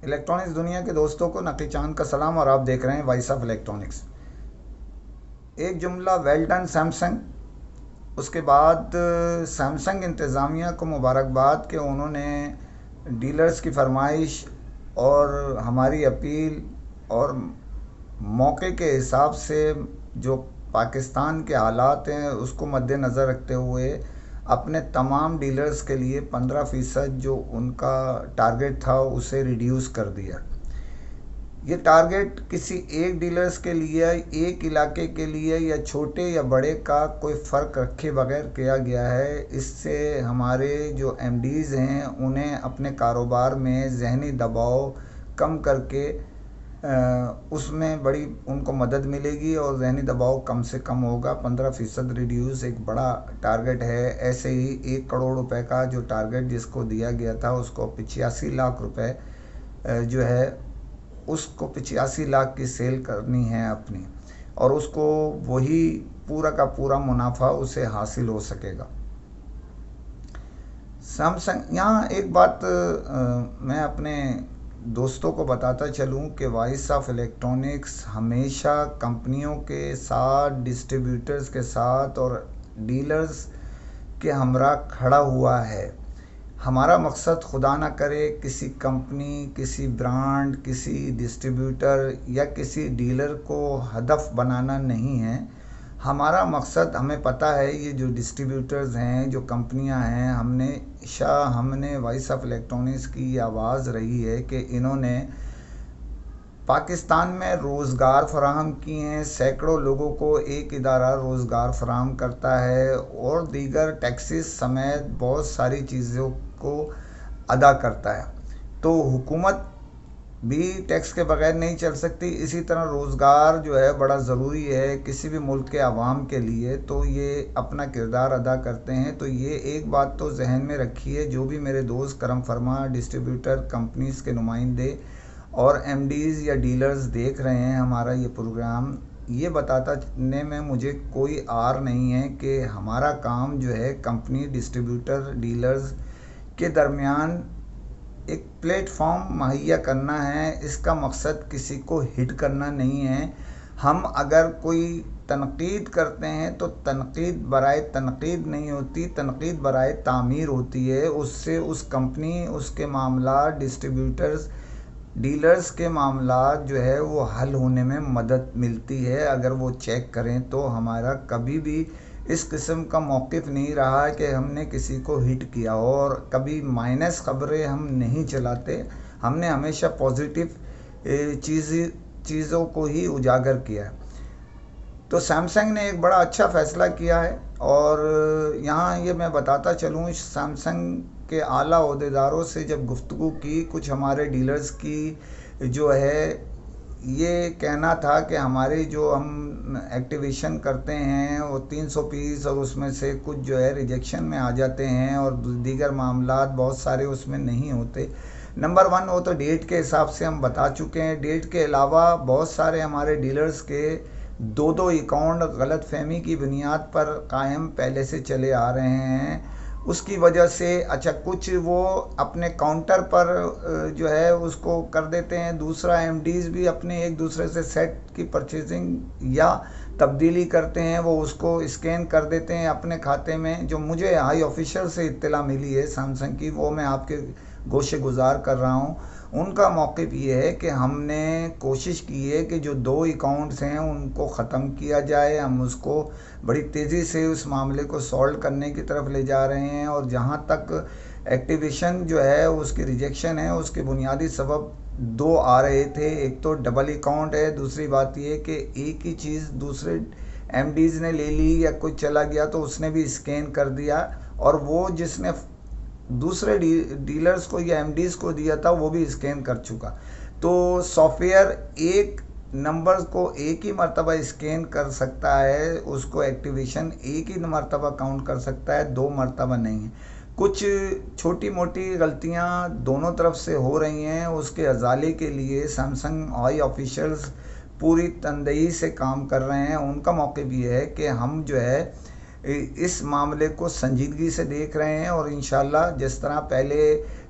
Electronics دنیا کے دوستوں کو نقی چاند کا سلام، اور آپ دیکھ رہے ہیں وائس آف الیکٹرانکس۔ ایک جملہ ویل ڈن سیمسنگ، اس کے بعد سیمسنگ انتظامیہ کو مبارکباد کہ انہوں نے ڈیلرز کی فرمائش اور ہماری اپیل اور موقع کے حساب سے جو پاکستان کے حالات ہیں اس کو مد نظر رکھتے ہوئے اپنے تمام ڈیلرز کے لیے 15% جو ان کا ٹارگٹ تھا اسے ریڈیوس کر دیا۔ یہ ٹارگٹ کسی ایک ڈیلرز کے لیے، ایک علاقے کے لیے یا چھوٹے یا بڑے کا کوئی فرق رکھے بغیر کیا گیا ہے۔ اس سے ہمارے جو ایم ڈیز ہیں انہیں اپنے کاروبار میں ذہنی دباؤ کم کر کے اس میں بڑی ان کو مدد ملے گی اور ذہنی دباؤ کم سے کم ہوگا۔ 15% ریڈیوس ایک بڑا ٹارگٹ ہے۔ ایسے ہی 1 کروڑ روپے کا جو ٹارگٹ جس کو دیا گیا تھا اس کو 85 لاکھ روپے جو ہے اس کو 85 لاکھ کی سیل کرنی ہے اپنی، اور اس کو وہی پورا کا پورا منافع اسے حاصل ہو سکے گا۔ سیمسنگ، یہاں ایک بات میں اپنے دوستوں کو بتاتا چلوں کہ وائس آف الیکٹرانکس ہمیشہ کمپنیوں کے ساتھ، ڈسٹریبیوٹرز کے ساتھ اور ڈیلرز کے ہمراہ کھڑا ہوا ہے۔ ہمارا مقصد خدا نہ کرے کسی کمپنی، کسی برانڈ، کسی ڈسٹریبیوٹر یا کسی ڈیلر کو ہدف بنانا نہیں ہے۔ ہمارا مقصد، ہمیں پتہ ہے یہ جو ڈسٹریبیوٹرز ہیں، جو کمپنیاں ہیں، ہم نے وائس آف الیکٹرانکس کی یہ آواز رہی ہے کہ انہوں نے پاکستان میں روزگار فراہم کی ہیں۔ سینکڑوں لوگوں کو ایک ادارہ روزگار فراہم کرتا ہے اور دیگر ٹیکسز سمیت بہت ساری چیزوں کو ادا کرتا ہے۔ تو حکومت بھی ٹیکس کے بغیر نہیں چل سکتی، اسی طرح روزگار جو ہے بڑا ضروری ہے کسی بھی ملک کے عوام کے لیے، تو یہ اپنا کردار ادا کرتے ہیں۔ تو یہ ایک بات تو ذہن میں رکھیے، جو بھی میرے دوست کرم فرما ڈسٹریبیوٹر کمپنیز کے نمائندے اور ایم ڈیز یا ڈیلرز دیکھ رہے ہیں ہمارا یہ پروگرام، یہ بتانے میں مجھے کوئی عار نہیں ہے کہ ہمارا کام جو ہے کمپنی، ڈسٹریبیوٹر، ڈیلرز کے درمیان ایک پلیٹ فارم مہیا کرنا ہے۔ اس کا مقصد کسی کو ہٹ کرنا نہیں ہے۔ ہم اگر کوئی تنقید کرتے ہیں تو تنقید برائے تنقید نہیں ہوتی، تنقید برائے تعمیر ہوتی ہے۔ اس سے اس کمپنی، اس کے معاملات، ڈسٹریبیوٹرز، ڈیلرز کے معاملات جو ہے وہ حل ہونے میں مدد ملتی ہے۔ اگر وہ چیک کریں تو ہمارا کبھی بھی اس قسم کا موقف نہیں رہا کہ ہم نے کسی کو ہٹ کیا ہو، اور کبھی مائنس خبریں ہم نہیں چلاتے۔ ہم نے ہمیشہ پازیٹیو چیزوں کو ہی اجاگر کیا ہے۔ تو سیمسنگ نے ایک بڑا اچھا فیصلہ کیا ہے، اور یہاں یہ میں بتاتا چلوں، سیمسنگ کے اعلیٰ عہدیداروں سے جب گفتگو کی، کچھ ہمارے ڈیلرز کی جو ہے یہ کہنا تھا کہ ہمارے جو ہم ایکٹیویشن کرتے ہیں وہ 300 پیس، اور اس میں سے کچھ جو ہے ریجیکشن میں آ جاتے ہیں اور دیگر معاملات بہت سارے اس میں نہیں ہوتے۔ نمبر 1 وہ تو ڈیٹ کے حساب سے ہم بتا چکے ہیں۔ ڈیٹ کے علاوہ بہت سارے ہمارے ڈیلرز کے 2 اکاؤنٹ غلط فہمی کی بنیاد پر قائم پہلے سے چلے آ رہے ہیں۔ اس کی وجہ سے کچھ وہ اپنے کاؤنٹر پر جو ہے اس کو کر دیتے ہیں، دوسرا ایم ڈیز بھی اپنے ایک دوسرے سے سیٹ کی پرچیزنگ یا تبدیلی کرتے ہیں، وہ اس کو اسکین کر دیتے ہیں اپنے کھاتے میں۔ جو مجھے ہائی آفیشل سے اطلاع ملی ہے سیمسنگ کی، وہ میں آپ کے گوشے گزار کر رہا ہوں۔ ان کا موقف یہ ہے کہ ہم نے کوشش کی ہے کہ جو 2 اکاؤنٹس ہیں ان کو ختم کیا جائے۔ ہم اس کو بڑی تیزی سے اس معاملے کو سالو کرنے کی طرف لے جا رہے ہیں، اور جہاں تک ایکٹیویشن جو ہے اس کی ریجیکشن ہے، اس کے بنیادی سبب 2 آ رہے تھے۔ ایک تو ڈبل اکاؤنٹ ہے، دوسری بات یہ کہ ایک ہی چیز دوسرے ایم ڈیز نے لے لی یا کوئی چلا گیا تو اس نے بھی اسکین کر دیا، اور وہ جس نے دوسرے ڈیلرز کو یا ایم ڈیز کو دیا تھا وہ بھی اسکین کر چکا۔ تو سافٹ ویئر ایک نمبر کو ایک ہی مرتبہ اسکین کر سکتا ہے، اس کو ایکٹیویشن ایک ہی مرتبہ کاؤنٹ کر سکتا ہے، 2 مرتبہ نہیں ہے۔ کچھ چھوٹی موٹی غلطیاں دونوں طرف سے ہو رہی ہیں، اس کے ازالے کے لیے سیمسنگ ہائی آفیشلز پوری تندہی سے کام کر رہے ہیں۔ ان کا موقف یہ ہے کہ ہم جو ہے اس معاملے کو سنجیدگی سے دیکھ رہے ہیں، اور انشاءاللہ جس طرح پہلے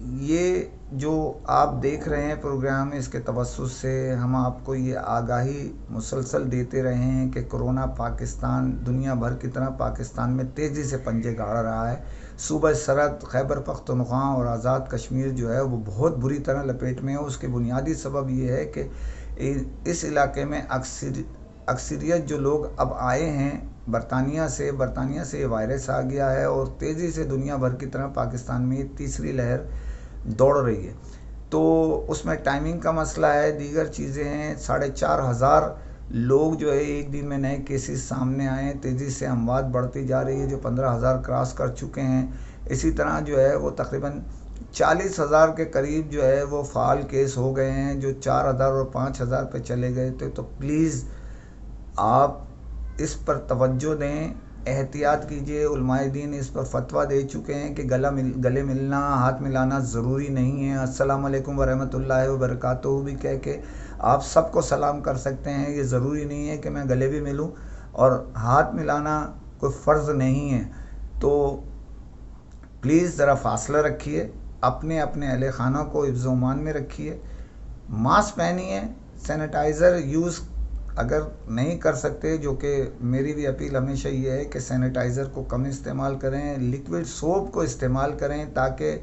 یہ جو آپ دیکھ رہے ہیں پروگرام، اس کے توسط سے ہم آپ کو یہ آگاہی مسلسل دیتے رہے ہیں کہ کرونا پاکستان دنیا بھر کی طرح پاکستان میں تیزی سے پنجے گاڑ رہا ہے۔ صوبہ سرحد خیبر پختونخوا اور آزاد کشمیر جو ہے وہ بہت بری طرح لپیٹ میں ہے۔ اس کے بنیادی سبب یہ ہے کہ اس علاقے میں اکثریت جو لوگ اب آئے ہیں برطانیہ سے یہ وائرس آ گیا ہے، اور تیزی سے دنیا بھر کی طرح پاکستان میں یہ تیسری لہر دوڑ رہی ہے۔ تو اس میں ٹائمنگ کا مسئلہ ہے، دیگر چیزیں ہیں۔ 4,500 لوگ جو ہے ایک دن میں نئے کیسز سامنے آئے ہیں، تیزی سے اموات بڑھتی جا رہی ہے جو 15,000 کراس کر چکے ہیں۔ اسی طرح جو ہے وہ تقریباً 40,000 کے قریب جو ہے وہ فعال کیس ہو گئے ہیں جو 4,000 اور 5,000 پہ چلے گئے تھے۔ تو پلیز آپ اس پر توجہ دیں، احتیاط کیجئے۔ علماء دین اس پر فتویٰ دے چکے ہیں کہ گلے ملنا، ہاتھ ملانا ضروری نہیں ہے۔ السلام علیکم ورحمۃ اللہ وبرکاتہ بھی کہہ کے آپ سب کو سلام کر سکتے ہیں۔ یہ ضروری نہیں ہے کہ میں گلے بھی ملوں، اور ہاتھ ملانا کوئی فرض نہیں ہے۔ تو پلیز ذرا فاصلہ رکھیے، اپنے اہل خانہ کو حفظ و امان میں رکھیے، ماسک پہنیے، سینیٹائزر یوز اگر نہیں کر سکتے، جو کہ میری بھی اپیل ہمیشہ یہ ہے کہ سینیٹائزر کو کم استعمال کریں، لیکوڈ سوپ کو استعمال کریں تاکہ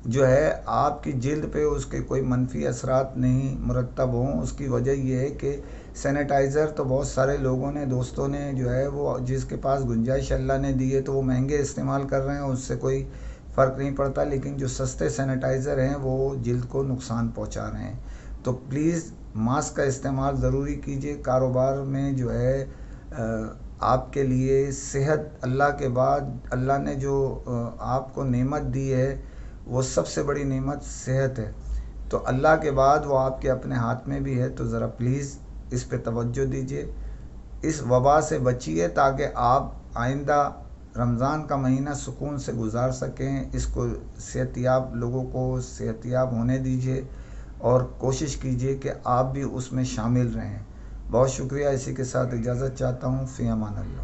جو ہے آپ کی جلد پہ اس کے کوئی منفی اثرات نہیں مرتب ہوں۔ اس کی وجہ یہ ہے کہ سینیٹائزر تو بہت سارے لوگوں نے، دوستوں نے جو ہے وہ جس کے پاس گنجائش اللہ نے دی ہے تو وہ مہنگے استعمال کر رہے ہیں، اس سے کوئی فرق نہیں پڑتا، لیکن جو سستے سینیٹائزر ہیں وہ جلد کو نقصان پہنچا رہے ہیں۔ تو پلیز ماسک کا استعمال ضروری کیجئے۔ کاروبار میں جو ہے آپ کے لیے صحت، اللہ کے بعد اللہ نے جو آپ کو نعمت دی ہے وہ سب سے بڑی نعمت صحت ہے، تو اللہ کے بعد وہ آپ کے اپنے ہاتھ میں بھی ہے۔ تو ذرا پلیز اس پہ توجہ دیجئے، اس وبا سے بچیے تاکہ آپ آئندہ رمضان کا مہینہ سکون سے گزار سکیں۔ اس کو صحت یاب لوگوں کو صحت یاب ہونے دیجئے، اور کوشش کیجئے کہ آپ بھی اس میں شامل رہیں۔ بہت شکریہ، اسی کے ساتھ اجازت چاہتا ہوں۔ فی امان اللہ۔